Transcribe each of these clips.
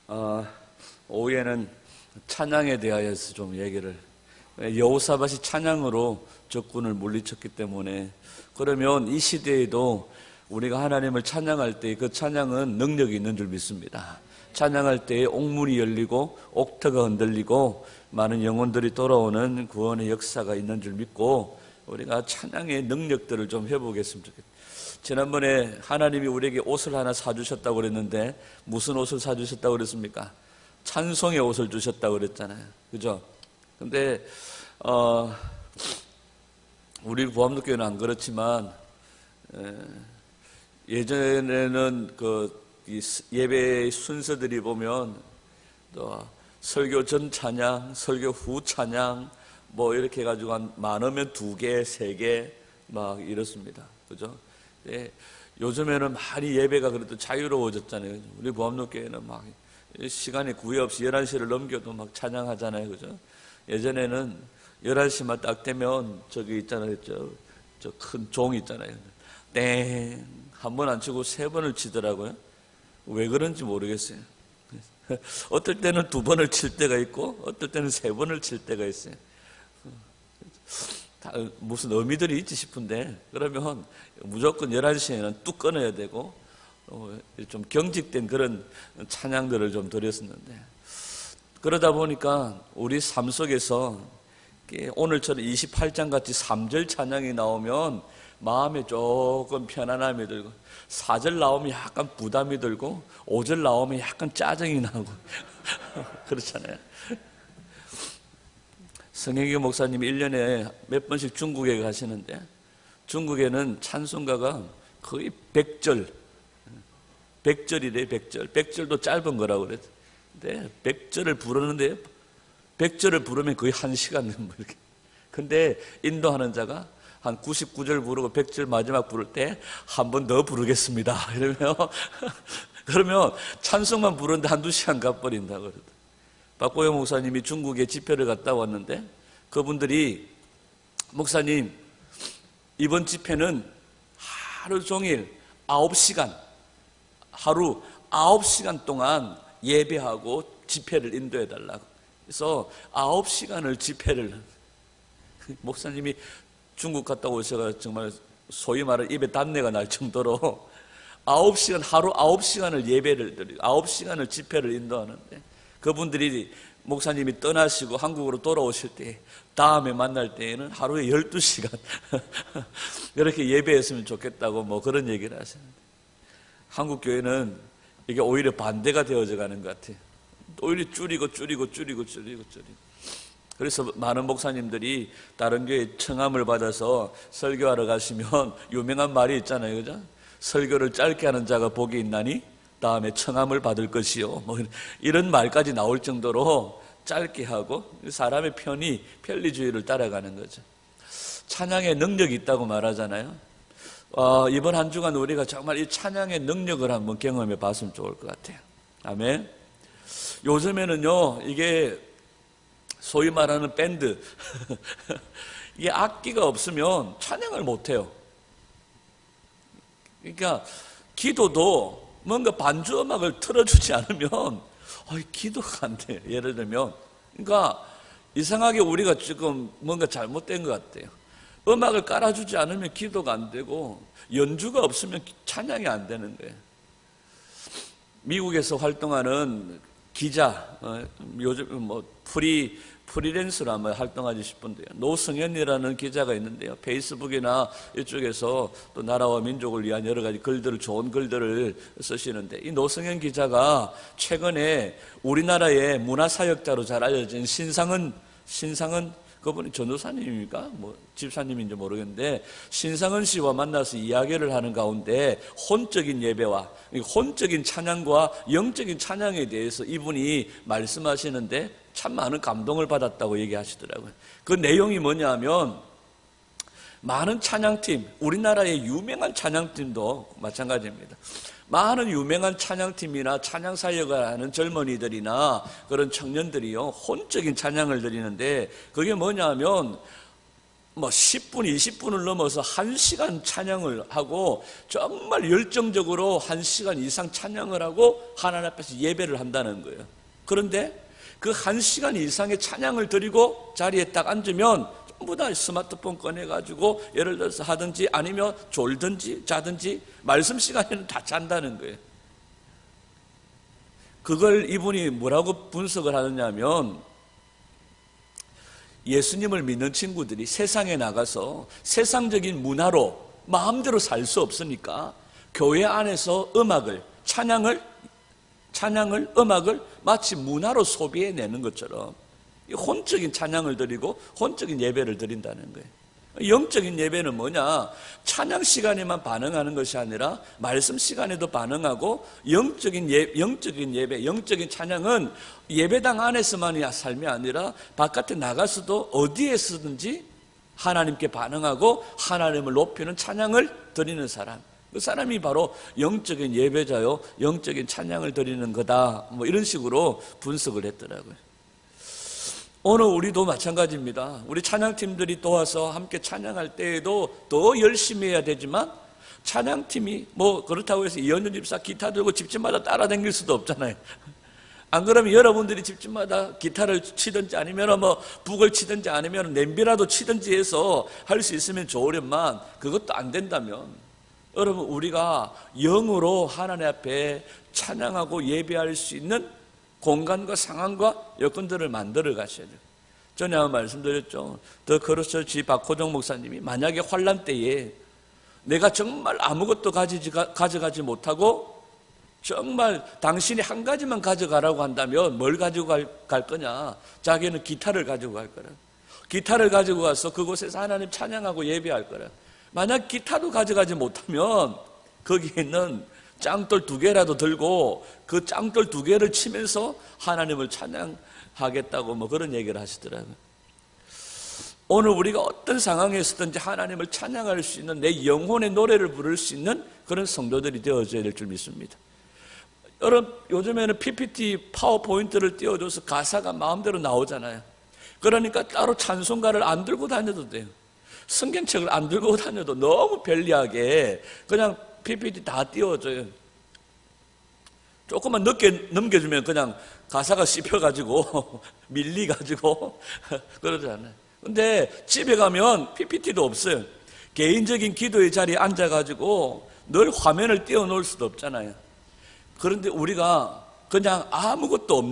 어, 오후에는 찬양에 대하여서 좀 얘기를, 여호사밧이 찬양으로 적군을 물리쳤기 때문에, 그러면 이 시대에도 우리가 하나님을 찬양할 때 그 찬양은 능력이 있는 줄 믿습니다. 찬양할 때 옥문이 열리고 옥터가 흔들리고 많은 영혼들이 돌아오는 구원의 역사가 있는 줄 믿고, 우리가 찬양의 능력들을 좀 해보겠으면 좋겠습니다. 지난번에 하나님이 우리에게 옷을 하나 사주셨다고 그랬는데, 무슨 옷을 사주셨다고 그랬습니까? 찬송의 옷을 주셨다고 그랬잖아요. 그죠? 근데 우리 부암독교회는 안 그렇지만, 예전에는 이 예배 순서들이 보면 또 설교 전 찬양, 설교 후 찬양 뭐 이렇게 해가지고 많으면 2개, 3개 막 이렇습니다. 그죠? 네, 요즘에는 많이 예배가 그래도 자유로워졌잖아요. 우리 보암독교회는 막 시간에 구애 없이 11시를 넘겨도 막 찬양하잖아요. 그죠? 예전에는 11시만 딱 되면 저기 있잖아요. 저 큰 종 있잖아요. 땡! 한 번 안 치고 3번을 치더라고요. 왜 그런지 모르겠어요. 어떨 때는 2번을 칠 때가 있고, 어떨 때는 3번을 칠 때가 있어요. 무슨 의미들이 있지 싶은데, 그러면 무조건 11시에는 뚝 끊어야 되고, 좀 경직된 그런 찬양들을 좀 드렸었는데, 그러다 보니까 우리 삶 속에서 오늘처럼 28장 같이 3절 찬양이 나오면 마음에 조금 편안함이 들고, 4절 나오면 약간 부담이 들고, 5절 나오면 약간 짜증이 나고 그렇잖아요. 성혜교 목사님이 1년에 몇 번씩 중국에 가시는데, 중국에는 찬송가가 거의 100절이래요. 100절도 짧은 거라고 그랬어요. 근데 100절을 부르는데, 100절을 부르면 거의 1시간 뭐 이렇게. 근데 인도하는 자가 한 99절 부르고 100절 마지막 부를 때 한 번 더 부르겠습니다 그러면 찬송만 부르는데 1-2시간 가버린다고 그러더라고요. 박보영 목사님이 중국에 집회를 갔다 왔는데, 그분들이 목사님 이번 집회는 하루 종일 9시간, 하루 9시간 동안 예배하고 집회를 인도해 달라고. 그래서 9시간을 집회를, 목사님이 중국 갔다 오셔서 정말 소위 말해 입에 단내가 날 정도로 9시간, 하루 9시간을 예배를 드리고 9시간을 집회를 인도하는데, 그분들이 목사님이 떠나시고 한국으로 돌아오실 때, 다음에 만날 때에는 하루에 12시간 이렇게 예배했으면 좋겠다고 뭐 그런 얘기를 하시는데, 한국 교회는 이게 오히려 반대가 되어져 가는 것 같아요. 오히려 줄이고. 그래서 많은 목사님들이 다른 교회 청함을 받아서 설교하러 가시면 유명한 말이 있잖아요. 그죠? 설교를 짧게 하는 자가 복이 있나니 다음에 청함을 받을 것이요. 뭐 이런 말까지 나올 정도로 짧게 하고, 사람의 편리주의를 따라가는 거죠. 찬양의 능력이 있다고 말하잖아요. 이번 한 주간 우리가 정말 이 찬양의 능력을 한번 경험해 봤으면 좋을 것 같아요. 아멘. 요즘에는요, 이게 소위 말하는 밴드 이게 악기가 없으면 찬양을 못해요. 그러니까 기도도 뭔가 반주 음악을 틀어주지 않으면 기도가 안 돼요. 예를 들면, 그러니까 이상하게 우리가 지금 뭔가 잘못된 것 같아요. 음악을 깔아주지 않으면 기도가 안 되고, 연주가 없으면 찬양이 안 되는 거예요. 미국에서 활동하는 기자, 요즘 뭐 프리랜서로 아마 활동하지 싶은데요. 노승현이라는 기자가 있는데요. 페이스북이나 이쪽에서 또 나라와 민족을 위한 여러 가지 글들을, 좋은 글들을 쓰시는데, 이 노승현 기자가 최근에 우리나라의 문화사역자로 잘 알려진 신상은 그분이 전도사님입니까? 뭐 집사님인지 모르겠는데, 신상은 씨와 만나서 이야기를 하는 가운데 혼적인 예배와 혼적인 찬양과 영적인 찬양에 대해서 이분이 말씀하시는데 참 많은 감동을 받았다고 얘기하시더라고요. 그 내용이 뭐냐면, 많은 찬양팀, 우리나라의 유명한 찬양팀도 마찬가지입니다. 많은 유명한 찬양팀이나 찬양 사역을 하는 젊은이들이나 그런 청년들이요, 혼적인 찬양을 드리는데, 그게 뭐냐면 뭐 10분, 20분을 넘어서 1시간 찬양을 하고 정말 열정적으로 1시간 이상 찬양을 하고 하나님 앞에서 예배를 한다는 거예요. 그런데 그 1시간 이상의 찬양을 드리고 자리에 딱 앉으면 전부 다 스마트폰 꺼내가지고 예를 들어서 하든지 아니면 졸든지 자든지 말씀 시간에는 다 잔다는 거예요. 그걸 이분이 뭐라고 분석을 하느냐면 예수님을 믿는 친구들이 세상에 나가서 세상적인 문화로 마음대로 살 수 없으니까 교회 안에서 음악을, 찬양을, 음악을 마치 문화로 소비해내는 것처럼 혼적인 찬양을 드리고 혼적인 예배를 드린다는 거예요. 영적인 예배는 뭐냐? 찬양 시간에만 반응하는 것이 아니라 말씀 시간에도 반응하고 영적인 예배, 영적인 찬양은 예배당 안에서만이 삶이 아니라 바깥에 나가서도 어디에서든지 하나님께 반응하고 하나님을 높이는 찬양을 드리는 사람, 그 사람이 바로 영적인 예배자요 영적인 찬양을 드리는 거다, 뭐 이런 식으로 분석을 했더라고요. 오늘 우리도 마찬가지입니다. 우리 찬양팀들이 도와서 함께 찬양할 때에도 더 열심히 해야 되지만 찬양팀이 뭐 그렇다고 해서 이현준 집사 기타 들고 집집마다 따라다닐 수도 없잖아요. 안 그러면 여러분들이 집집마다 기타를 치든지 아니면 뭐 북을 치든지 아니면 냄비라도 치든지 해서 할 수 있으면 좋으련만 그것도 안 된다면 여러분 우리가 영으로 하나님 앞에 찬양하고 예배할 수 있는 공간과 상황과 여건들을 만들어 가셔야 돼요. 전에 한번 말씀드렸죠. 더 크로스처치 박호정 목사님이 만약에 환난 때에 내가 정말 아무것도 가져가지 못하고 정말 당신이 한 가지만 가져가라고 한다면 뭘 가지고 갈 거냐? 자기는 기타를 가지고 갈 거라. 기타를 가지고 가서 그곳에서 하나님 찬양하고 예배할 거라. 만약 기타도 가져가지 못하면 거기에 있는 짱돌 2개라도 들고 그 짱돌 2개를 치면서 하나님을 찬양하겠다고 뭐 그런 얘기를 하시더라고요. 오늘 우리가 어떤 상황에서든지 하나님을 찬양할 수 있는 내 영혼의 노래를 부를 수 있는 그런 성도들이 되어져야 될 줄 믿습니다. 여러분 요즘에는 PPT 파워포인트를 띄워줘서 가사가 마음대로 나오잖아요. 그러니까 따로 찬송가를 안 들고 다녀도 돼요. 성경책을 안 들고 다녀도 너무 편리하게 그냥 PPT 다 띄워줘요. 조금만 늦게 넘겨주면 그냥 가사가 씹혀가지고 밀리가지고 그러잖아요. 근데 집에 가면 PPT도 없어요. 개인적인 기도의 자리에 앉아가지고 늘 화면을 띄워놓을 수도 없잖아요. 그런데 우리가 그냥 아무것도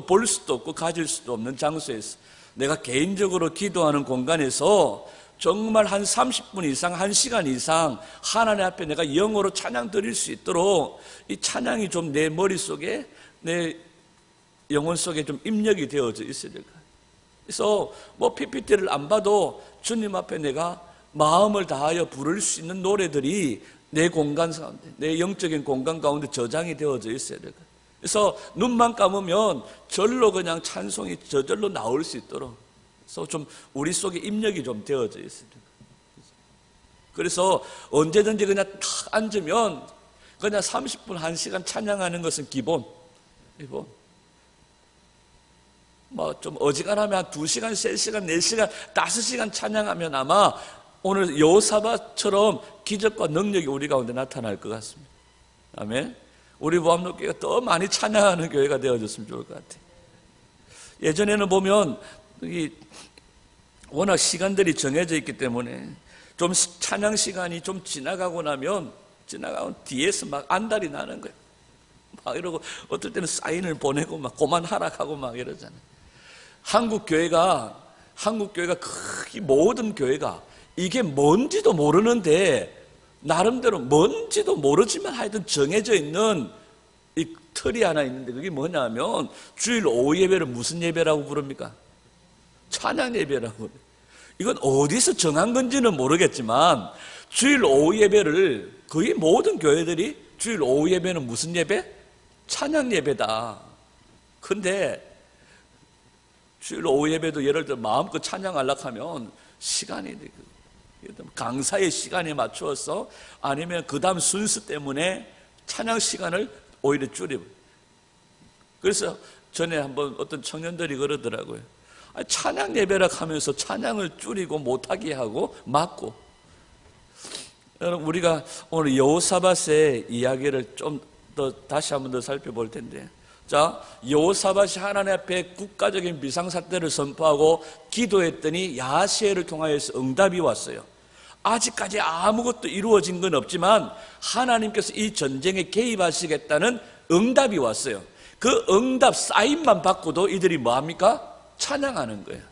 볼 수도 없고 가질 수도 없는 장소에서 내가 개인적으로 기도하는 공간에서 정말 한 30분 이상, 1시간 이상 하나님 앞에 내가 영어로 찬양 드릴 수 있도록 이 찬양이 좀 내 머릿속에, 내 영혼 속에 좀 입력이 되어져 있어야 될 거예요. 그래서 뭐 PPT를 안 봐도 주님 앞에 내가 마음을 다하여 부를 수 있는 노래들이 내 공간 가운데, 내 영적인 공간 가운데 저장이 되어져 있어야 될 거예요. 그래서 눈만 감으면 절로 그냥 찬송이 저절로 나올 수 있도록, 그래서 좀 우리 속에 입력이 좀 되어져 있습니다. 그래서 언제든지 그냥 탁 앉으면 그냥 30분, 1시간 찬양하는 것은 기본. 뭐 좀 어지간하면 한 2시간, 3시간, 4시간, 5시간 찬양하면 아마 오늘 여호사밧처럼 기적과 능력이 우리 가운데 나타날 것 같습니다. 아멘. 우리 보암로교회가 더 많이 찬양하는 교회가 되어졌으면 좋을 것 같아요. 예전에는 보면 워낙 시간들이 정해져 있기 때문에 좀 찬양 시간이 좀 지나가고 나면 뒤에서 막 안달이 나는 거예요. 막 이러고 어떨 때는 사인을 보내고 막 그만하라고 막 이러잖아요. 한국 교회가 거의 모든 교회가 이게 뭔지도 모르는데 나름대로 뭔지도 모르지만 하여튼 정해져 있는 이 틀이 하나 있는데 그게 뭐냐면 주일 오후 예배를 무슨 예배라고 부릅니까? 찬양 예배라고. 이건 어디서 정한 건지는 모르겠지만 주일 오후 예배를 거의 모든 교회들이 주일 오후 예배는 무슨 예배? 찬양 예배다. 근데 주일 오후 예배도 예를 들어 마음껏 찬양하려고 하면 시간이 강사의 시간에 맞추어서 아니면 그 다음 순서 때문에 찬양 시간을 오히려 줄여요. 그래서 전에 한번 어떤 청년들이 그러더라고요. 찬양 예배라 하면서 찬양을 줄이고 못하게 하고 막고. 여러분, 우리가 오늘 여호사밧의 이야기를 좀 더 다시 한번 더 살펴볼 텐데, 자, 여호사밧이 하나님 앞에 국가적인 비상사태를 선포하고 기도했더니 야하시엘을 통하여서 응답이 왔어요. 아직까지 아무것도 이루어진 건 없지만 하나님께서 이 전쟁에 개입하시겠다는 응답이 왔어요. 그 응답 사인만 받고도 이들이 뭐합니까? 찬양하는 거예요.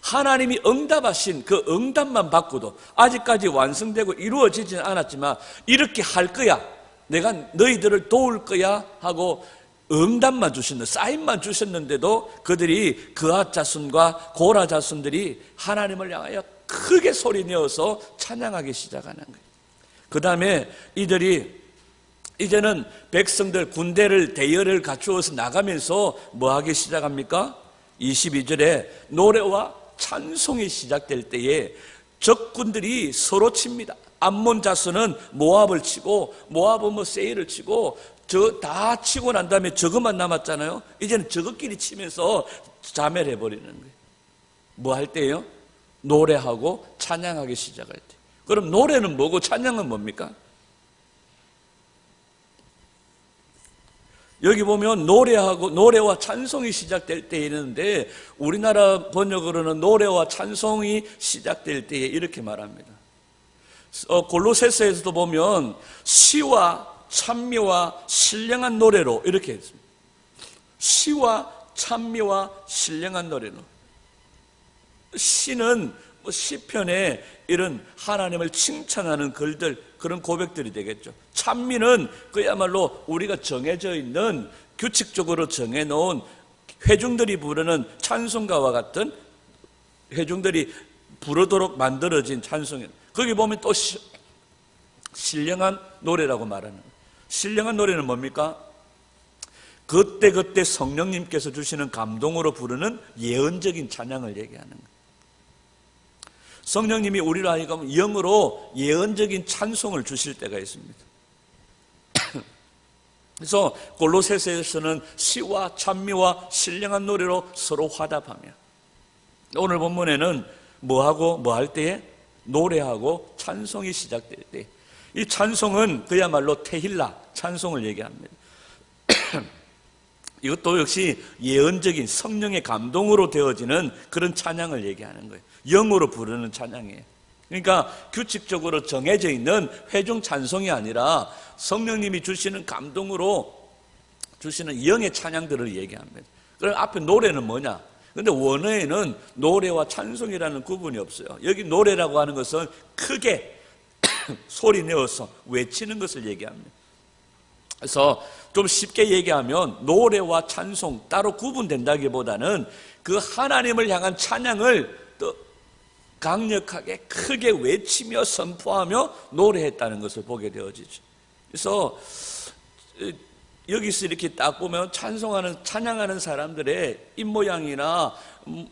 하나님이 응답하신 그 응답만 받고도 아직까지 완성되고 이루어지지는 않았지만 이렇게 할 거야, 내가 너희들을 도울 거야 하고 응답만 주셨는데, 사인만 주셨는데도 그들이 그앗 자손과 고라 자손들이 하나님을 향하여 크게 소리 내어서 찬양하기 시작하는 거예요. 그 다음에 이들이 이제는 백성들 군대를 대열을 갖추어서 나가면서 뭐 하기 시작합니까? 22절에 노래와 찬송이 시작될 때에 적군들이 서로 칩니다. 암몬 자손은 모압을 치고, 모압은 뭐 세일을 치고, 저 다 치고 난 다음에 저것만 남았잖아요. 이제는 저것끼리 치면서 자멸해 버리는 거예요. 뭐 할 때예요? 노래하고 찬양하기 시작할 때. 그럼 노래는 뭐고 찬양은 뭡니까? 여기 보면 노래와 찬송이 시작될 때 있는데, 우리나라 번역으로는 노래와 찬송이 시작될 때에 이렇게 말합니다. 골로새서에서도 보면 시와 찬미와 신령한 노래로 이렇게 했습니다. 시와 찬미와 신령한 노래로. 시는 시편에 이런 하나님을 칭찬하는 글들, 그런 고백들이 되겠죠. 찬미는 그야말로 우리가 정해져 있는, 규칙적으로 정해놓은 회중들이 부르는 찬송가와 같은, 회중들이 부르도록 만들어진 찬송이에요. 거기 보면 또 신령한 노래라고 말하는 거예요. 신령한 노래는 뭡니까? 그때그때 성령님께서 주시는 감동으로 부르는 예언적인 찬양을 얘기하는 거예요. 성령님이 우리로 하여금 영으로 예언적인 찬송을 주실 때가 있습니다. 그래서 골로새서에서는 시와 찬미와 신령한 노래로 서로 화답하며, 오늘 본문에는 뭐하고 뭐 할 때에? 노래하고 찬송이 시작될 때, 이 찬송은 그야말로 테힐라, 찬송을 얘기합니다. 이것도 역시 예언적인 성령의 감동으로 되어지는 그런 찬양을 얘기하는 거예요. 영으로 부르는 찬양이에요. 그러니까 규칙적으로 정해져 있는 회중 찬송이 아니라 성령님이 주시는 감동으로 주시는 영의 찬양들을 얘기합니다. 그럼 앞에 노래는 뭐냐? 근데 원어에는 노래와 찬송이라는 구분이 없어요. 여기 노래라고 하는 것은 크게 소리 내어서 외치는 것을 얘기합니다. 그래서 좀 쉽게 얘기하면 노래와 찬송 따로 구분된다기보다는 그 하나님을 향한 찬양을 또 강력하게 크게 외치며 선포하며 노래했다는 것을 보게 되어지죠. 그래서 여기서 이렇게 딱 보면 찬양하는 사람들의 입모양이나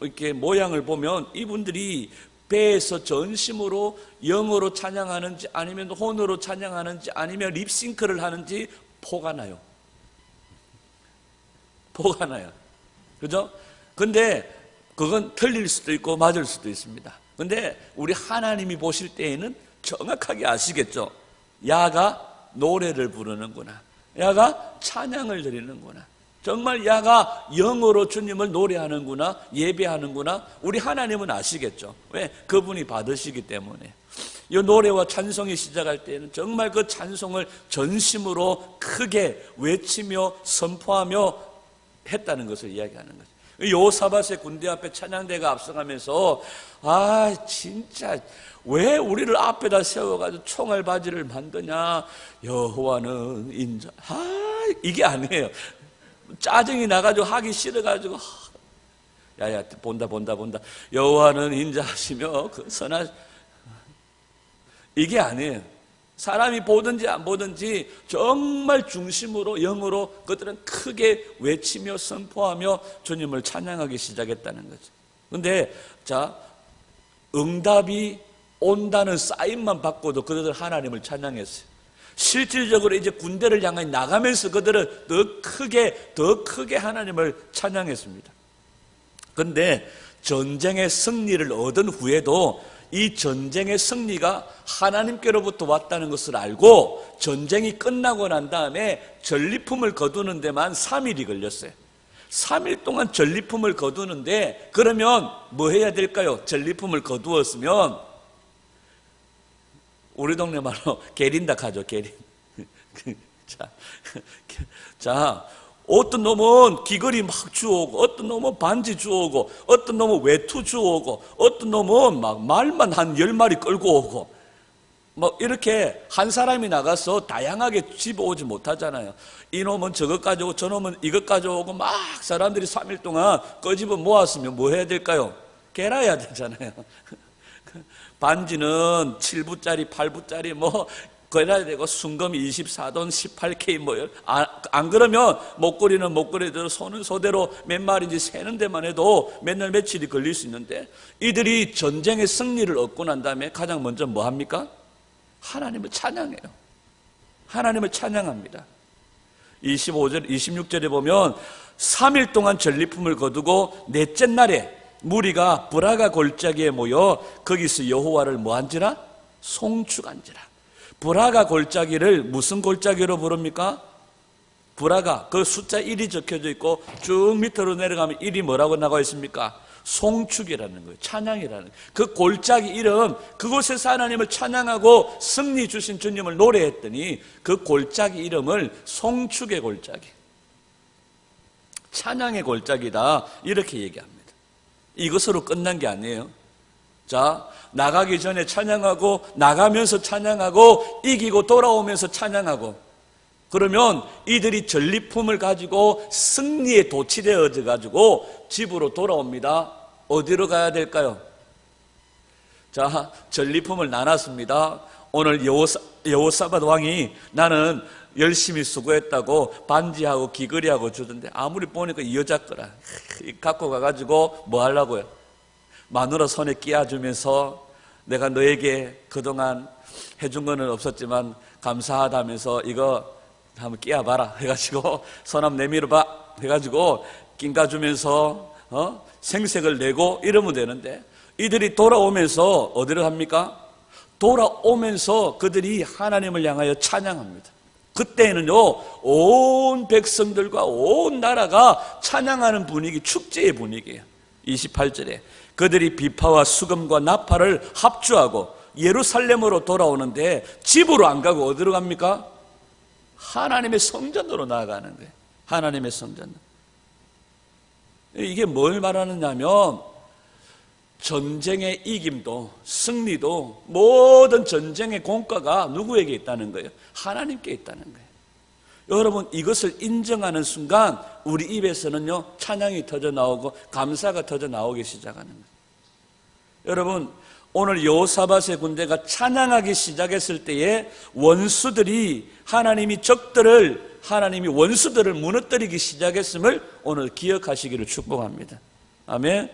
이렇게 모양을 보면 이분들이 배에서 전심으로 영어로 찬양하는지 아니면 혼으로 찬양하는지 아니면 립싱크를 하는지 포가 나요. 포가 나요. 그죠? 근데 그건 틀릴 수도 있고 맞을 수도 있습니다. 근데 우리 하나님이 보실 때에는 정확하게 아시겠죠? 야가 노래를 부르는구나. 야가 찬양을 드리는구나. 정말 야가 영어로 주님을 노래하는구나, 예배하는구나. 우리 하나님은 아시겠죠? 왜? 그분이 받으시기 때문에. 이 노래와 찬송이 시작할 때는 정말 그 찬송을 전심으로 크게 외치며 선포하며 했다는 것을 이야기하는 거죠. 여호사밧의 군대 앞에 찬양대가 앞서가면서 진짜 왜 우리를 앞에다 세워가지고 총알 바지를 만드냐, 여호와는 인자. 이게 아니에요. 짜증이 나가지고 하기 싫어가지고 야야 본다 여호와는 인자하시며 그 선하. 이게 아니에요. 사람이 보든지 안 보든지 정말 중심으로 영으로 그들은 크게 외치며 선포하며 주님을 찬양하기 시작했다는 거죠. 근데 자, 응답이 온다는 사인만 받고도 그들은 하나님을 찬양했어요. 실질적으로 이제 군대를 향해 나가면서 그들은 더 크게 하나님을 찬양했습니다. 근데 전쟁의 승리를 얻은 후에도 이 전쟁의 승리가 하나님께로부터 왔다는 것을 알고 전쟁이 끝나고 난 다음에 전리품을 거두는 데만 3일이 걸렸어요. 3일 동안 전리품을 거두는데 그러면 뭐 해야 될까요? 전리품을 거두었으면 우리 동네 말로 게린다 하죠. 게린. 자, 어떤 놈은 귀걸이 막 주워오고, 어떤 놈은 반지 주워오고, 어떤 놈은 외투 주워오고, 어떤 놈은 막 말만 한 10마리 끌고 오고, 뭐 이렇게 한 사람이 나가서 다양하게 집어오지 못하잖아요. 이놈은 저것 가져오고 저놈은 이것 가져오고 막 사람들이 3일 동안 꺼집어 모았으면 뭐 해야 될까요? 개라야 되잖아요. 반지는 7부짜리 8부짜리 뭐 그래야 되고 순금이 24돈 18K 뭐요. 안 그러면 목걸이는 목걸이대로 손은 소대로 몇 마리인지 세는 데만 해도 몇 날 며칠이 걸릴 수 있는데 이들이 전쟁의 승리를 얻고 난 다음에 가장 먼저 뭐 합니까? 하나님을 찬양해요. 하나님을 찬양합니다. 25절, 26절에 보면 3일 동안 전리품을 거두고 넷째 날에 무리가 브라가 골짜기에 모여 거기서 여호와를 뭐한지라? 송축한지라. 브라가 골짜기를 무슨 골짜기로 부릅니까? 브라가 그 숫자 1이 적혀져 있고 쭉 밑으로 내려가면 1이 뭐라고 나와 있습니까? 송축이라는 거예요. 찬양이라는 거예요. 그 골짜기 이름, 그곳에서 하나님을 찬양하고 승리 주신 주님을 노래했더니 그 골짜기 이름을 송축의 골짜기, 찬양의 골짜기다 이렇게 얘기합니다. 이것으로 끝난 게 아니에요. 자, 나가기 전에 찬양하고 나가면서 찬양하고 이기고 돌아오면서 찬양하고 그러면 이들이 전리품을 가지고 승리에 도취되어져 가지고 집으로 돌아옵니다. 어디로 가야 될까요? 자, 전리품을 나눴습니다. 오늘 여호사밧 왕이 나는 열심히 수고했다고 반지하고 귀걸이하고 주던데 아무리 보니까 이 여자 거라. 갖고 가가지고 뭐 하려고요? 마누라 손에 끼워주면서 내가 너에게 그동안 해준 거는 없었지만 감사하다면서 이거 한번 끼워봐라 해가지고 손 한번 내밀어봐 해가지고 낑가주면서 생색을 내고 이러면 되는데 이들이 돌아오면서 어디를 합니까? 돌아오면서 그들이 하나님을 향하여 찬양합니다. 그때는요 온 백성들과 온 나라가 찬양하는 분위기, 축제의 분위기예요. 28절에 그들이 비파와 수금과 나팔을 합주하고 예루살렘으로 돌아오는데 집으로 안 가고 어디로 갑니까? 하나님의 성전으로 나아가는 거예요. 하나님의 성전. 이게 뭘 말하느냐면 전쟁의 이김도 승리도 모든 전쟁의 공과가 누구에게 있다는 거예요? 하나님께 있다는 거예요. 여러분 이것을 인정하는 순간 우리 입에서는요 찬양이 터져 나오고 감사가 터져 나오기 시작하는 거예요. 여러분 오늘 여호사밧의 군대가 찬양하기 시작했을 때에 원수들이 하나님이 원수들을 무너뜨리기 시작했음을 오늘 기억하시기를 축복합니다. 아멘.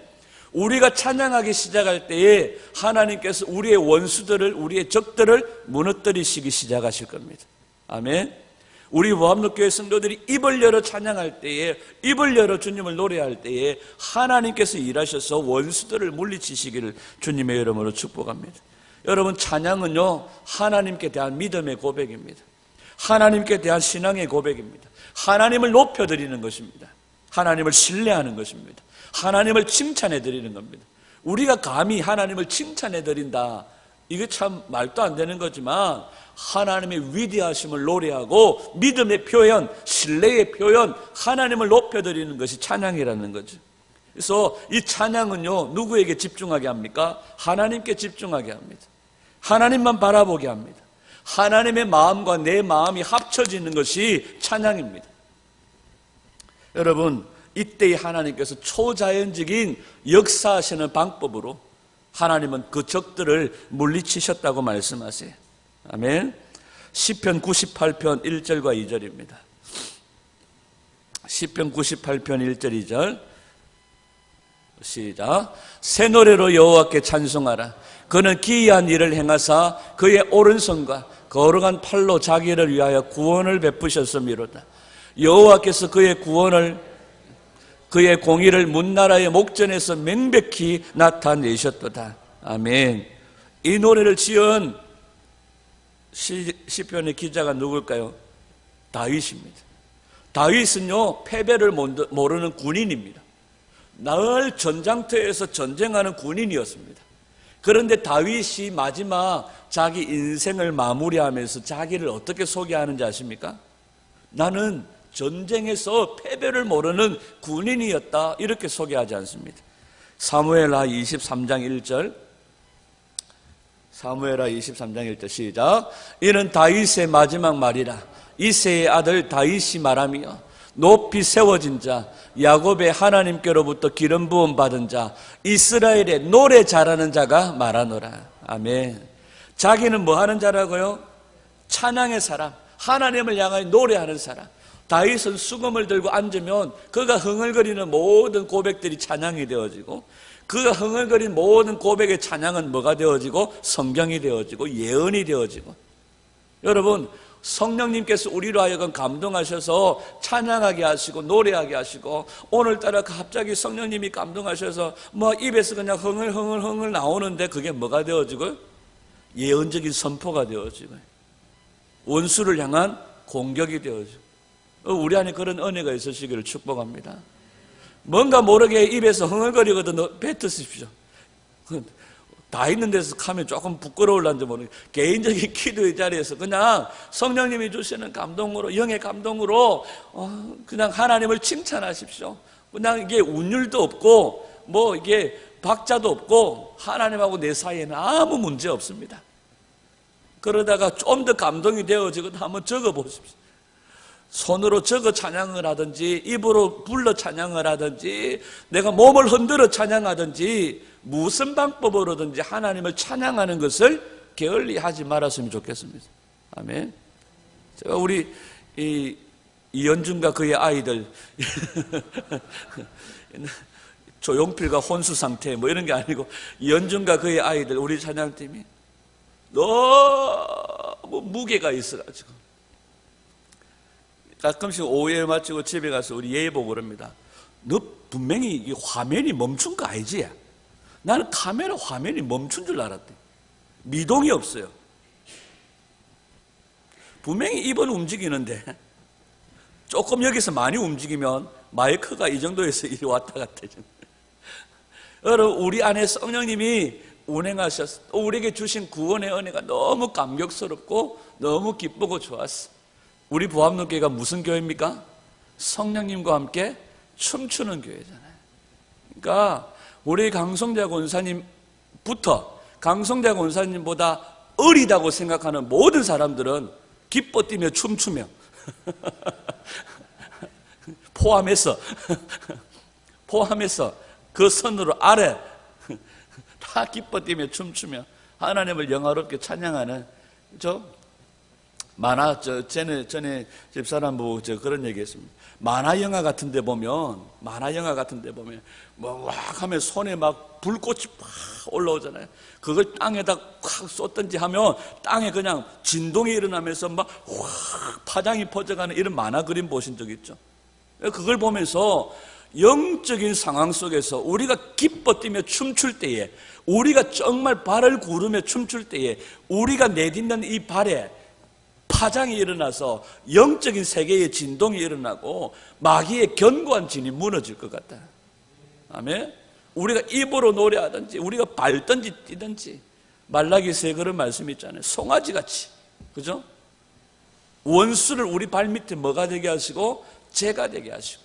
우리가 찬양하기 시작할 때에 하나님께서 우리의 원수들을, 우리의 적들을 무너뜨리시기 시작하실 겁니다. 아멘. 우리 모함록교회 성도들이 입을 열어 찬양할 때에, 입을 열어 주님을 노래할 때에 하나님께서 일하셔서 원수들을 물리치시기를 주님의 이름으로 축복합니다. 여러분 찬양은요 하나님께 대한 믿음의 고백입니다. 하나님께 대한 신앙의 고백입니다. 하나님을 높여드리는 것입니다. 하나님을 신뢰하는 것입니다. 하나님을 칭찬해드리는 겁니다. 우리가 감히 하나님을 칭찬해드린다, 이게 참 말도 안 되는 거지만 하나님의 위대하심을 노래하고 믿음의 표현, 신뢰의 표현, 하나님을 높여드리는 것이 찬양이라는 거죠. 그래서 이 찬양은요 누구에게 집중하게 합니까? 하나님께 집중하게 합니다. 하나님만 바라보게 합니다. 하나님의 마음과 내 마음이 합쳐지는 것이 찬양입니다. 여러분 이때의 하나님께서 초자연적인 역사하시는 방법으로 하나님은 그 적들을 물리치셨다고 말씀하세요. 아멘. 시편 98편 1절과 2절입니다. 시편 98편 1절 2절 시작. 새 노래로 여호와께 찬송하라. 그는 기이한 일을 행하사 그의 오른손과 거룩한 팔로 자기를 위하여 구원을 베푸셨음이로다. 여호와께서 그의 구원을 그의 공의를 문나라의 목전에서 명백히 나타내셨도다. 아멘. 이 노래를 지은 시편의 기자가 누굴까요? 다윗입니다. 다윗은요, 패배를 모르는 군인입니다. 늘 전장터에서 전쟁하는 군인이었습니다. 그런데 다윗이 마지막 자기 인생을 마무리하면서 자기를 어떻게 소개하는지 아십니까? 나는 전쟁에서 패배를 모르는 군인이었다, 이렇게 소개하지 않습니다. 사무엘하 23장 1절, 사무엘하 23장 1절 시작. 이는 다윗의 마지막 말이라. 이새의 아들 다윗이 말하며 높이 세워진 자, 야곱의 하나님께로부터 기름 부음 받은 자, 이스라엘의 노래 잘하는 자가 말하노라. 아멘. 자기는 뭐 하는 자라고요? 찬양의 사람, 하나님을 향하여 노래하는 사람. 다윗은 수금을 들고 앉으면 그가 흥얼거리는 모든 고백들이 찬양이 되어지고, 그가 흥얼거린 모든 고백의 찬양은 뭐가 되어지고? 성경이 되어지고 예언이 되어지고. 여러분, 성령님께서 우리로 하여금 감동하셔서 찬양하게 하시고 노래하게 하시고, 오늘따라 갑자기 성령님이 감동하셔서 뭐 입에서 그냥 흥얼 나오는데 그게 뭐가 되어지고? 예언적인 선포가 되어지고 원수를 향한 공격이 되어지고. 우리 안에 그런 은혜가 있으시기를 축복합니다. 뭔가 모르게 입에서 흥얼거리거든 뱉으십시오. 다 있는 데서 하면 조금 부끄러울란지 모르겠어요. 개인적인 기도의 자리에서 그냥 성령님이 주시는 감동으로, 영의 감동으로 그냥 하나님을 칭찬하십시오. 그냥 이게 운율도 없고 뭐 이게 박자도 없고 하나님하고 내 사이에는 아무 문제 없습니다. 그러다가 좀 더 감동이 되어지거든 한번 적어보십시오. 손으로 적어 찬양을 하든지 입으로 불러 찬양을 하든지 내가 몸을 흔들어 찬양하든지 무슨 방법으로든지 하나님을 찬양하는 것을 게을리 하지 말았으면 좋겠습니다. 아멘. 제가 우리 이연준과 그의 아이들 조용필과 혼수 상태 뭐 이런 게 아니고 이연준과 그의 아이들 우리 찬양팀이 너무 무게가 있어가지고 가끔씩 오후에 마치고 집에 가서 우리 예의 보고 그럽니다. 너 분명히 이 화면이 멈춘 거 알지? 나는 카메라 화면이 멈춘 줄 알았대. 미동이 없어요. 분명히 입은 움직이는데 조금 여기서 많이 움직이면 마이크가 이 정도에서 이리 왔다 갔다 해요. 여러분, 우리 안에 성령님이 운행하셔서 우리에게 주신 구원의 은혜가 너무 감격스럽고 너무 기쁘고 좋았어. 우리 부합로교회가 무슨 교회입니까? 성령님과 함께 춤추는 교회잖아요. 그러니까 우리 강성자 권사님부터 강성자 권사님보다 어리다고 생각하는 모든 사람들은 기뻐 뛰며 춤추며 포함해서 그 선으로 아래 다 기뻐 뛰며 춤추며 하나님을 영화롭게 찬양하는 만화, 전에 집사람부 그런 얘기 했습니다. 만화 영화 같은 데 보면, 뭐, 왁 하면 손에 막 불꽃이 팍 올라오잖아요. 그걸 땅에다 확 쏟든지 하면 땅에 그냥 진동이 일어나면서 막 확 파장이 퍼져가는 이런 만화 그림 보신 적 있죠? 그걸 보면서 영적인 상황 속에서 우리가 기뻐 뛰며 춤출 때에, 우리가 정말 발을 구르며 춤출 때에, 우리가 내딛는 이 발에 파장이 일어나서 영적인 세계의 진동이 일어나고 마귀의 견고한 진이 무너질 것 같다. 아멘. 우리가 입으로 노래하든지 우리가 밟든지 뛰든지 말라기서에 그런 말씀이 있잖아요. 송아지같이, 그죠? 원수를 우리 발밑에 뭐가 되게 하시고 재가 되게 하시고.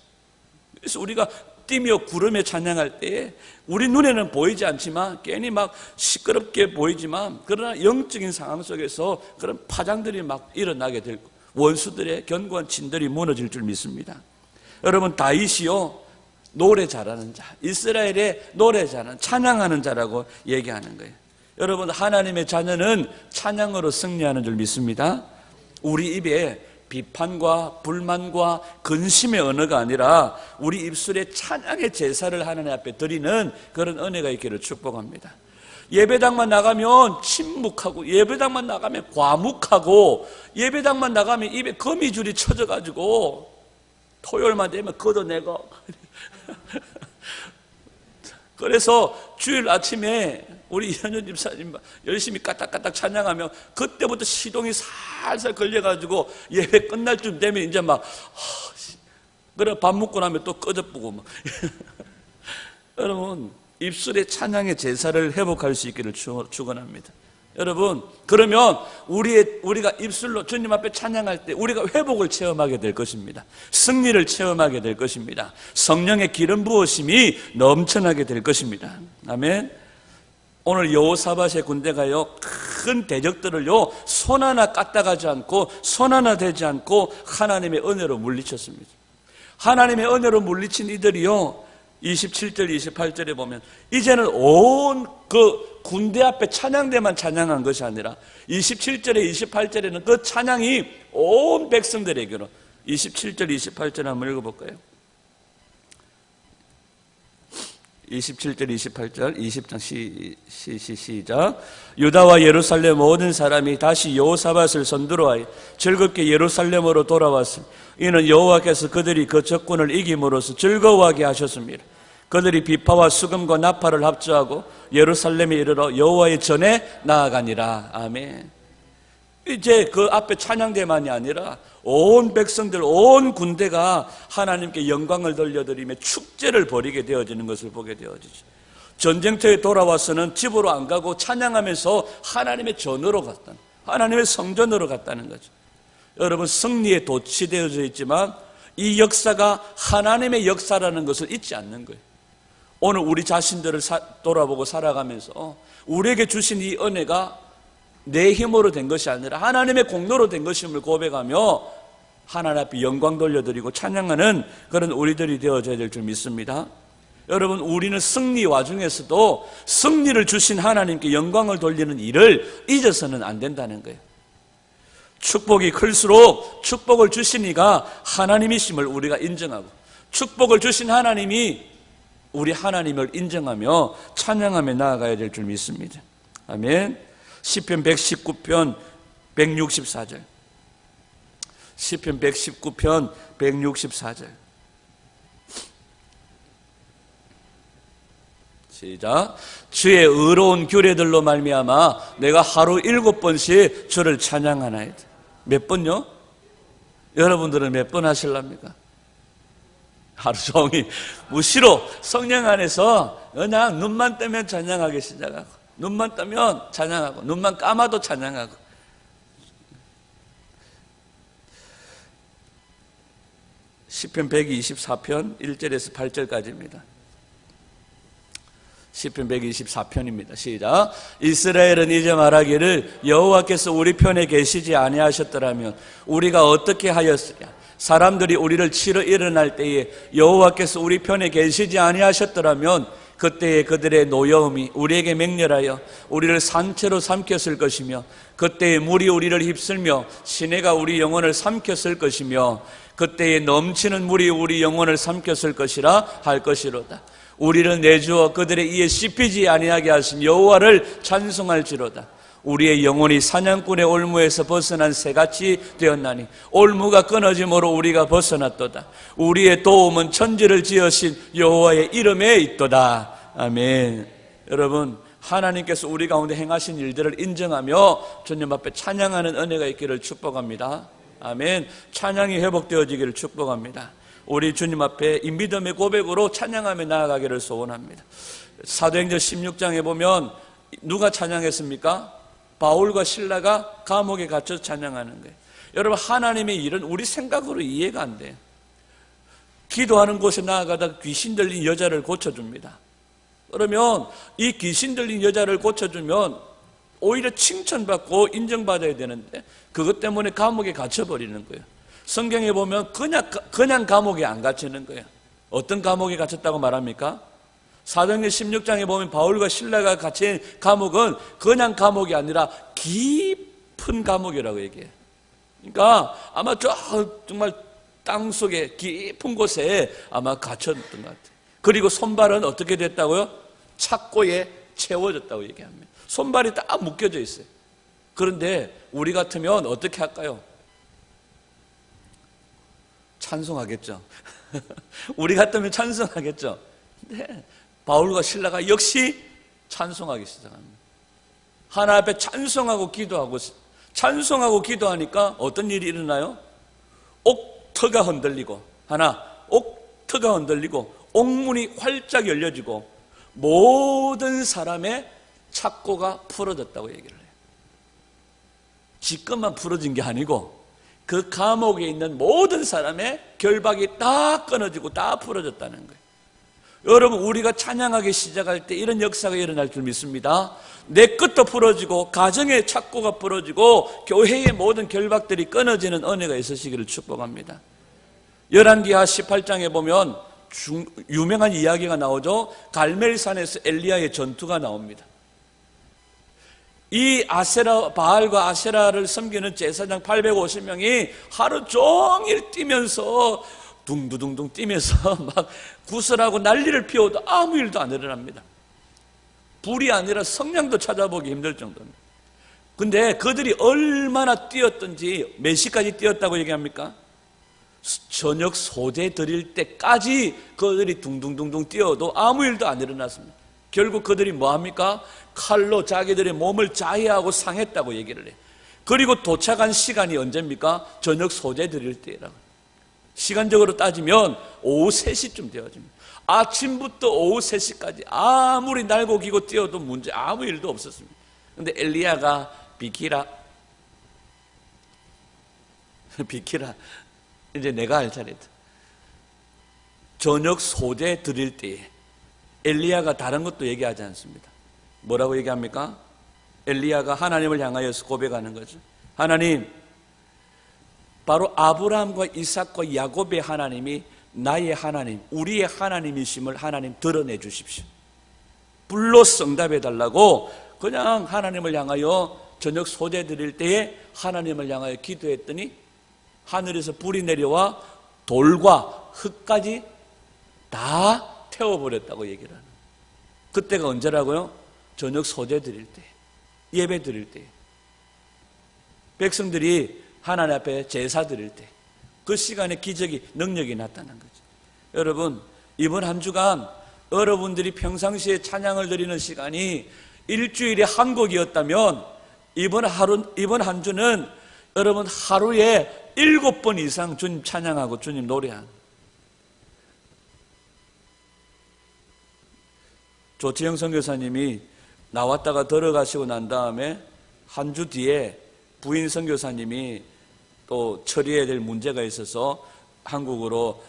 그래서 우리가 뛰며 구르며 찬양할 때에 우리 눈에는 보이지 않지만 괜히 막 시끄럽게 보이지만 그러나 영적인 상황 속에서 그런 파장들이 막 일어나게 될 원수들의 견고한 진들이 무너질 줄 믿습니다. 여러분, 다윗이요 노래 잘하는 자, 이스라엘의 노래 잘하는 찬양하는 자라고 얘기하는 거예요. 여러분, 하나님의 자녀는 찬양으로 승리하는 줄 믿습니다. 우리 입에 비판과 불만과 근심의 언어가 아니라 우리 입술에 찬양의 제사를 하나님 앞에 드리는 그런 은혜가 있기를 축복합니다. 예배당만 나가면 침묵하고, 예배당만 나가면 과묵하고, 예배당만 나가면 입에 거미줄이 쳐져가지고 토요일만 되면 걷어내고. 그래서 주일 아침에 우리 이현준 집사님 열심히 까딱까딱 찬양하면 그때부터 시동이 살살 걸려가지고 예배 끝날 쯤 되면 이제 막 그래 밥 먹고 나면 또 꺼져보고 막. 여러분 입술의 찬양의 제사를 회복할 수 있기를 축원합니다. 여러분 그러면 우리가 입술로 주님 앞에 찬양할 때 우리가 회복을 체험하게 될 것입니다. 승리를 체험하게 될 것입니다. 성령의 기름 부으심이 넘쳐나게 될 것입니다. 아멘. 오늘 여호사밧의 군대가요 큰 대적들을요 손 하나 까딱하지 않고 손 하나 대지 않고 하나님의 은혜로 물리쳤습니다. 하나님의 은혜로 물리친 이들이요 27절 28절에 보면 이제는 온 그 군대 앞에 찬양대만 찬양한 것이 아니라 27절에 28절에는 그 찬양이 온 백성들에게로 27절 28절 한번 읽어볼까요? 27절 28절 20장 시작. 유다와 예루살렘 모든 사람이 다시 여호사밧을 선두로하여 즐겁게 예루살렘으로 돌아왔으니 이는 여호와께서 그들이 그 적군을 이김으로써 즐거워하게 하셨습니다. 그들이 비파와 수금과 나팔을 합주하고 예루살렘에 이르러 여호와의 전에 나아가니라. 아멘. 이제 그 앞에 찬양대만이 아니라 온 백성들 온 군대가 하나님께 영광을 돌려드리며 축제를 벌이게 되어지는 것을 보게 되어지죠. 전쟁터에 돌아와서는 집으로 안 가고 찬양하면서 하나님의 전으로 갔다, 하나님의 성전으로 갔다는 거죠. 여러분 승리에 도취되어져 있지만 이 역사가 하나님의 역사라는 것을 잊지 않는 거예요. 오늘 우리 자신들을 돌아보고 살아가면서 우리에게 주신 이 은혜가 내 힘으로 된 것이 아니라 하나님의 공로로 된 것임을 고백하며 하나님 앞에 영광 돌려드리고 찬양하는 그런 우리들이 되어져야 될 줄 믿습니다. 여러분 우리는 승리 와중에서도 승리를 주신 하나님께 영광을 돌리는 일을 잊어서는 안 된다는 거예요. 축복이 클수록 축복을 주신 이가 하나님이심을 우리가 인정하고 축복을 주신 하나님이 우리 하나님을 인정하며 찬양하며 나아가야 될 줄 믿습니다. 아멘. 시편 119편 164절 시편 119편 164절 시작. 주의 의로운 규례들로 말미암아 내가 하루 7번씩 주를 찬양하나이다. 몇 번요? 여러분들은 몇 번 하실랍니까? 하루 종일 무시로 성령 안에서 그냥 눈만 뜨면 찬양하기 시작하고 눈만 뜨면 찬양하고 눈만 감아도 찬양하고 시편 124편 1절에서 8절까지입니다. 시편 124편입니다. 시작. 이스라엘은 이제 말하기를 여호와께서 우리 편에 계시지 아니하셨더라면 우리가 어떻게 하였으랴. 사람들이 우리를 치러 일어날 때에 여호와께서 우리 편에 계시지 아니하셨더라면 그때에 그들의 노여움이 우리에게 맹렬하여 우리를 산채로 삼켰을 것이며 그때에 물이 우리를 휩쓸며 시내가 우리 영혼을 삼켰을 것이며 그때에 넘치는 물이 우리 영혼을 삼켰을 것이라 할 것이로다. 우리를 내주어 그들의 이에 씹히지 아니하게 하신 여호와를 찬송할지로다. 우리의 영혼이 사냥꾼의 올무에서 벗어난 새같이 되었나니 올무가 끊어짐으로 우리가 벗어났도다. 우리의 도움은 천지를 지으신 여호와의 이름에 있도다. 아멘. 여러분 하나님께서 우리 가운데 행하신 일들을 인정하며 주님 앞에 찬양하는 은혜가 있기를 축복합니다. 아멘. 찬양이 회복되어지기를 축복합니다. 우리 주님 앞에 이 믿음의 고백으로 찬양하며 나아가기를 소원합니다. 사도행전 16장에 보면 누가 찬양했습니까? 바울과 실라가 감옥에 갇혀서 찬양하는 거예요. 여러분 하나님의 일은 우리 생각으로 이해가 안 돼요. 기도하는 곳에 나아가다가 귀신 들린 여자를 고쳐줍니다. 그러면 이 귀신 들린 여자를 고쳐주면 오히려 칭찬받고 인정받아야 되는데 그것 때문에 감옥에 갇혀버리는 거예요. 성경에 보면 그냥 감옥에 안 갇히는 거예요. 어떤 감옥에 갇혔다고 말합니까? 사도행전 16장에 보면 바울과 실라가 갇힌 감옥은 그냥 감옥이 아니라 깊은 감옥이라고 얘기해요. 그러니까 아마 정말 땅속에 깊은 곳에 아마 갇혔던 것 같아요. 그리고 손발은 어떻게 됐다고요? 착고에 채워졌다고 얘기합니다. 손발이 딱 묶여져 있어요. 그런데 우리 같으면 어떻게 할까요? 찬송하겠죠. 우리 같으면 찬송하겠죠. 근데 바울과 실라가 역시 찬송하기 시작합니다. 하나님 앞에 찬송하고 기도하니까 어떤 일이 일어나요? 옥터가 흔들리고 옥터가 흔들리고 옥문이 활짝 열려지고 모든 사람의 착고가 풀어졌다고 얘기를 해요. 지금만 풀어진 게 아니고 그 감옥에 있는 모든 사람의 결박이 다 끊어지고 다 풀어졌다는 거예요. 여러분, 우리가 찬양하기 시작할 때 이런 역사가 일어날 줄 믿습니다. 내 것도 풀어지고 가정의 착고가 풀어지고 교회의 모든 결박들이 끊어지는 은혜가 있으시기를 축복합니다. 열왕기하 18장에 보면 유명한 이야기가 나오죠. 갈멜산에서 엘리야의 전투가 나옵니다. 이 바알과 아세라를 섬기는 제사장 850명이 하루 종일 뛰면서 둥두둥둥 뛰면서 막 구슬하고 난리를 피워도 아무 일도 안 일어납니다. 불이 아니라 성냥도 찾아보기 힘들 정도입니다. 근데 그들이 얼마나 뛰었던지 몇 시까지 뛰었다고 얘기합니까? 저녁 소재 드릴 때까지 그들이 둥둥둥둥 뛰어도 아무 일도 안 일어났습니다. 결국 그들이 뭐합니까? 칼로 자기들의 몸을 자해하고 상했다고 얘기를 해요. 그리고 도착한 시간이 언제입니까? 저녁 소재 드릴 때라고. 시간적으로 따지면 오후 3시쯤 되어집니다. 아침부터 오후 3시까지 아무리 날고 기고 뛰어도 아무 일도 없었습니다. 그런데 엘리야가 비키라 이제 내가 할 차례다. 저녁 소재 드릴 때에 엘리야가 다른 것도 얘기하지 않습니다. 뭐라고 얘기합니까? 엘리야가 하나님을 향하여서 고백하는 거죠. 하나님, 바로 아브라함과 이삭과 야곱의 하나님이 나의 하나님, 우리의 하나님이심을 하나님 드러내 주십시오. 불로 응답해 달라고 그냥 하나님을 향하여 저녁 소재 드릴 때에 하나님을 향하여 기도했더니 하늘에서 불이 내려와 돌과 흙까지 다 태워버렸다고 얘기를 하는. 그때가 언제라고요? 저녁 소재 드릴 때, 예배 드릴 때, 백성들이 하나님 앞에 제사 드릴 때, 그 시간에 기적이, 능력이 나타난 거죠. 여러분, 이번 한 주간 여러분들이 평상시에 찬양을 드리는 시간이 일주일에 한 곡이었다면 이번 한 주는 여러분 하루에 7번 이상 주님 찬양하고 주님 노래하는. 조치영 선교사님이 나왔다가 들어가시고 난 다음에 한 주 뒤에 부인 선교사님이 또 처리해야 될 문제가 있어서 한국으로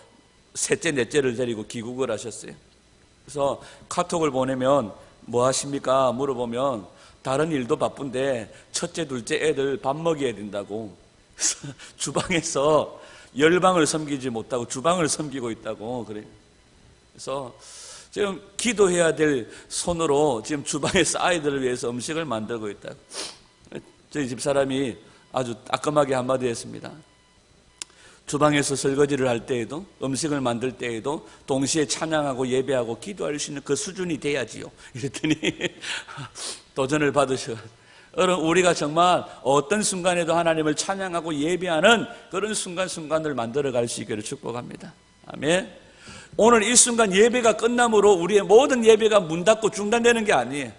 셋째, 넷째를 데리고 귀국을 하셨어요. 그래서 카톡을 보내면 뭐 하십니까? 물어보면 다른 일도 바쁜데 첫째, 둘째 애들 밥 먹여야 된다고. 그래서 주방에서 열방을 섬기지 못하고 주방을 섬기고 있다고 그래요. 그래서 지금 기도해야 될 손으로 지금 주방에서 아이들을 위해서 음식을 만들고 있다고. 저희 집사람이 아주 따끔하게 한마디 했습니다. 주방에서 설거지를 할 때에도 음식을 만들 때에도 동시에 찬양하고 예배하고 기도할 수 있는 그 수준이 돼야지요. 이랬더니 도전을 받으셔. 여러분, 우리가 정말 어떤 순간에도 하나님을 찬양하고 예배하는 그런 순간순간을 만들어갈 수 있기를 축복합니다. 아멘. 오늘 이 순간 예배가 끝남으로 우리의 모든 예배가 문 닫고 중단되는 게 아니에요.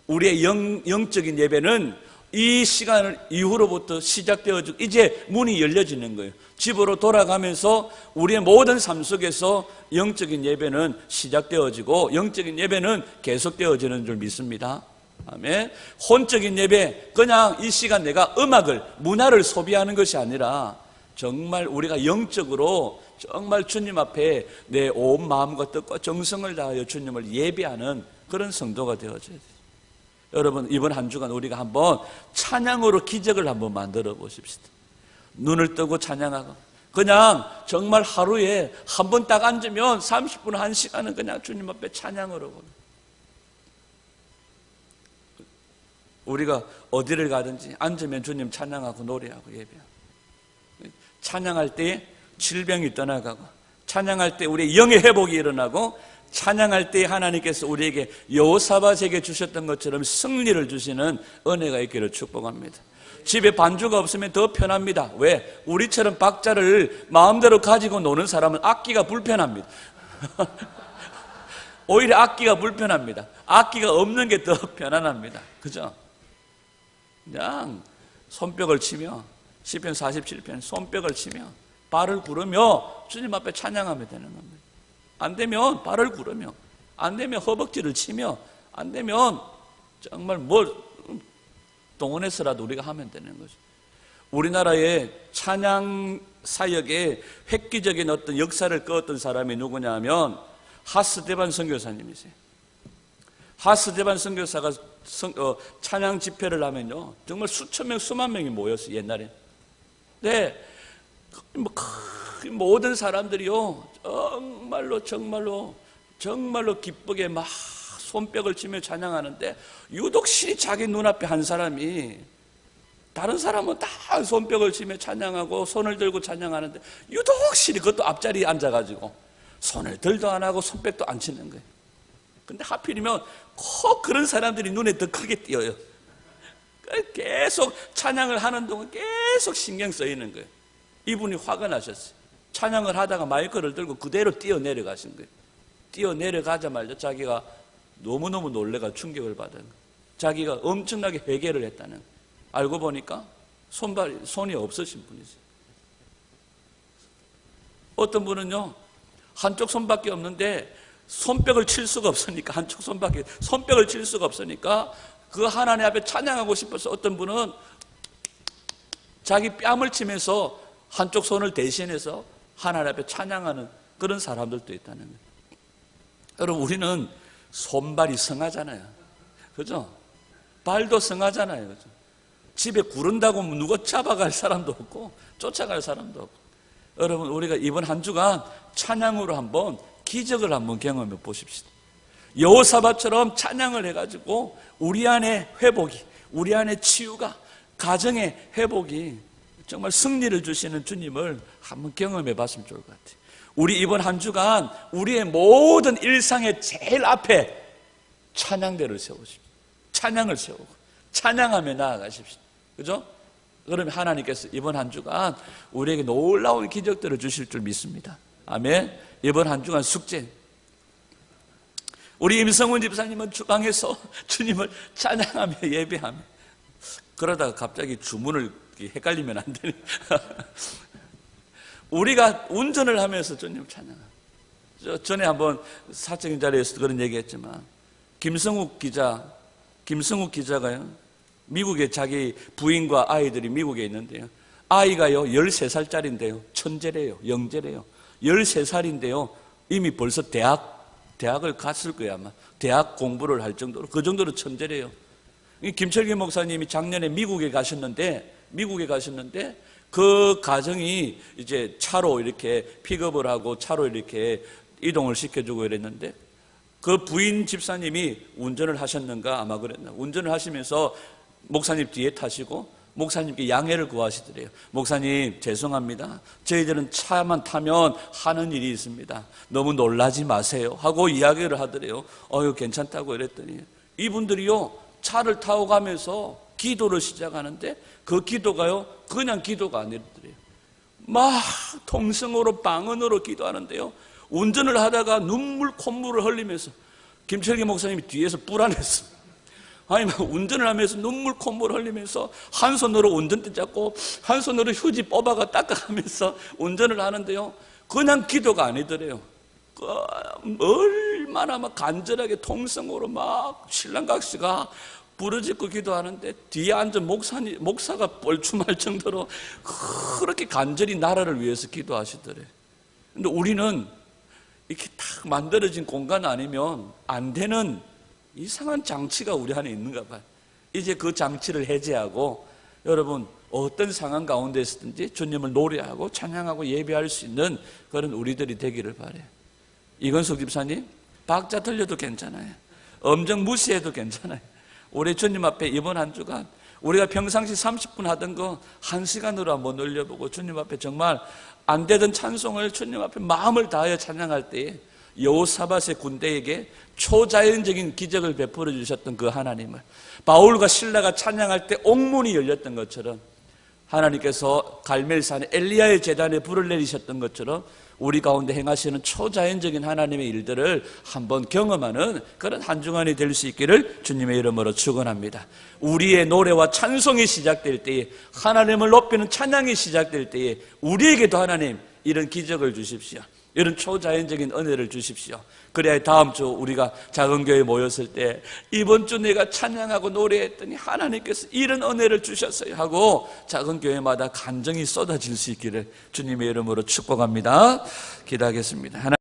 우리의 영적인 예배는 이 시간 이후로부터 시작되어지고 이제 문이 열려지는 거예요. 집으로 돌아가면서 우리의 모든 삶 속에서 영적인 예배는 시작되어지고 영적인 예배는 계속되어지는 줄 믿습니다. 아멘. 혼적인 예배, 그냥 이 시간 내가 문화를 소비하는 것이 아니라 정말 우리가 영적으로 정말 주님 앞에 내 온 마음과 뜻과 정성을 다하여 주님을 예배하는 그런 성도가 되어져야 돼요. 여러분, 이번 한 주간 우리가 한번 찬양으로 기적을 한번 만들어 보십시다. 눈을 뜨고 찬양하고 그냥 정말 하루에 한 번 딱 앉으면 30분, 1시간은 그냥 주님 앞에 찬양으로 보는. 우리가 어디를 가든지 앉으면 주님 찬양하고 노래하고 예배하고, 찬양할 때 질병이 떠나가고, 찬양할 때 우리의 영의 회복이 일어나고, 찬양할 때 하나님께서 우리에게 여호사밧에게 주셨던 것처럼 승리를 주시는 은혜가 있기를 축복합니다. 집에 반주가 없으면 더 편합니다. 왜? 우리처럼 박자를 마음대로 가지고 노는 사람은 악기가 불편합니다. 오히려 악기가 불편합니다. 악기가 없는 게 더 편안합니다. 그죠? 그냥 손뼉을 치며, 시편 47편 손뼉을 치며 발을 구르며 주님 앞에 찬양하면 되는 겁니다. 안 되면 발을 구르며, 안 되면 허벅지를 치며, 안 되면 정말 뭘 동원해서라도 우리가 하면 되는 거죠. 우리나라의 찬양 사역에 획기적인 어떤 역사를 끄었던 사람이 누구냐 하면 하스데반 선교사님이세요. 하스데반 선교사가 찬양 집회를 하면요, 정말 수천 명, 수만 명이 모였어요, 옛날에. 네, 모든 사람들이요, 정말로 기쁘게 막 손뼉을 치며 찬양하는데, 유독 신이 자기 눈앞에 한 사람이, 다른 사람은 다 손뼉을 치며 찬양하고 손을 들고 찬양하는데, 유독 신이 그것도 앞자리에 앉아가지고 손을 들도 안 하고 손뼉도 안 치는 거예요. 근데 하필이면 꼭 그런 사람들이 눈에 더 크게 띄어요. 계속 찬양을 하는 동안 계속 신경 쓰이는 거예요. 이분이 화가 나셨어요. 찬양을 하다가 마이크를 들고 그대로 뛰어내려 가신 거예요. 뛰어내려가자마자 자기가 너무너무 놀래가 충격을 받은 거예요. 자기가 엄청나게 회개를 했다는 거예요. 알고 보니까 손이 없으신 분이세요. 어떤 분은요, 한쪽 손밖에 없는데 손뼉을 칠 수가 없으니까, 손뼉을 칠 수가 없으니까 그 하나님 앞에 찬양하고 싶어서 어떤 분은 자기 뺨을 치면서 한쪽 손을 대신해서 하나님 앞에 찬양하는 그런 사람들도 있다는 거예요. 여러분, 우리는 손발이 성하잖아요. 그죠? 발도 성하잖아요. 그죠? 집에 구른다고 누가 잡아갈 사람도 없고 쫓아갈 사람도 없고. 여러분, 우리가 이번 한 주간 찬양으로 한번 기적을 한번 경험해 보십시다. 여호사밧처럼 찬양을 해가지고 우리 안에 회복이, 우리 안에 치유가, 가정의 회복이 정말 승리를 주시는 주님을 한번 경험해 봤으면 좋을 것 같아요. 우리 이번 한 주간 우리의 모든 일상의 제일 앞에 찬양대를 세우십시오. 찬양을 세우고 찬양하며 나아가십시오. 그죠? 그러면 하나님께서 이번 한 주간 우리에게 놀라운 기적들을 주실 줄 믿습니다. 아멘. 이번 한 주간 숙제, 우리 임성훈 집사님은 주방에서 주님을 찬양하며 예배하며, 그러다가 갑자기 주문을 헷갈리면 안 되네. 우리가 운전을 하면서 주님 찬양하며. 전에 한번 사적인 자리에서 그런 얘기했지만, 김성욱 기자가요, 미국에 자기 부인과 아이들이 미국에 있는데요, 아이가요 13살짜리인데요 천재래요, 영재래요. 13살인데요 이미 벌써 대학을 갔을 거예요. 아마 대학 공부를 할 정도로, 그 정도로 천재래요. 김철기 목사님이 작년에 미국에 가셨는데 그 가정이 이제 차로 이렇게 픽업을 하고 차로 이렇게 이동을 시켜주고 이랬는데, 그 부인 집사님이 운전을 하셨는가 아마 그랬나, 운전을 하시면서 목사님 뒤에 타시고 목사님께 양해를 구하시더래요. 목사님, 죄송합니다. 저희들은 차만 타면 하는 일이 있습니다. 너무 놀라지 마세요 하고 이야기를 하더래요. 괜찮다고 이랬더니, 이분들이요 차를 타고 가면서 기도를 시작하는데 그 기도가요 그냥 기도가 아니더래요. 막 통성으로 방언으로 기도하는데요, 운전을 하다가 콧물을 흘리면서 김철기 목사님이 뒤에서 불안했어요. 아니, 운전을 하면서 콧물을 흘리면서 한 손으로 운전대 잡고 한 손으로 휴지 뽑아가 닦아가면서 운전을 하는데요, 그냥 기도가 아니더래요. 얼마나 막 간절하게 통성으로 막 신랑각시가 부르짖고 기도하는데 뒤에 앉은 목사가 뻘쭘할 정도로 그렇게 간절히 나라를 위해서 기도하시더래요. 근데 우리는 이렇게 딱 만들어진 공간 아니면 안 되는 이상한 장치가 우리 안에 있는가 봐요. 이제 그 장치를 해제하고 여러분 어떤 상황 가운데 있든지 주님을 노래하고 찬양하고 예배할 수 있는 그런 우리들이 되기를 바라요. 이건석 집사님, 박자 틀려도 괜찮아요. 음정 무시해도 괜찮아요. 우리 주님 앞에 이번 한 주간 우리가 평상시 30분 하던 거 1시간으로 한번 늘려보고 주님 앞에 정말 안 되던 찬송을 주님 앞에 마음을 다하여 찬양할 때에 여호사밧의 군대에게 초자연적인 기적을 베풀어 주셨던 그 하나님을, 바울과 실라가 찬양할 때 옥문이 열렸던 것처럼, 하나님께서 갈멜산에 엘리야의 제단에 불을 내리셨던 것처럼 우리 가운데 행하시는 초자연적인 하나님의 일들을 한번 경험하는 그런 한 주간이 될 수 있기를 주님의 이름으로 축원합니다. 우리의 노래와 찬송이 시작될 때에, 하나님을 높이는 찬양이 시작될 때에 우리에게도 하나님 이런 기적을 주십시오. 이런 초자연적인 은혜를 주십시오. 그래야 다음 주 우리가 작은 교회에 모였을 때 이번 주 내가 찬양하고 노래했더니 하나님께서 이런 은혜를 주셨어요 하고 작은 교회마다 감정이 쏟아질 수 있기를 주님의 이름으로 축복합니다. 기도하겠습니다.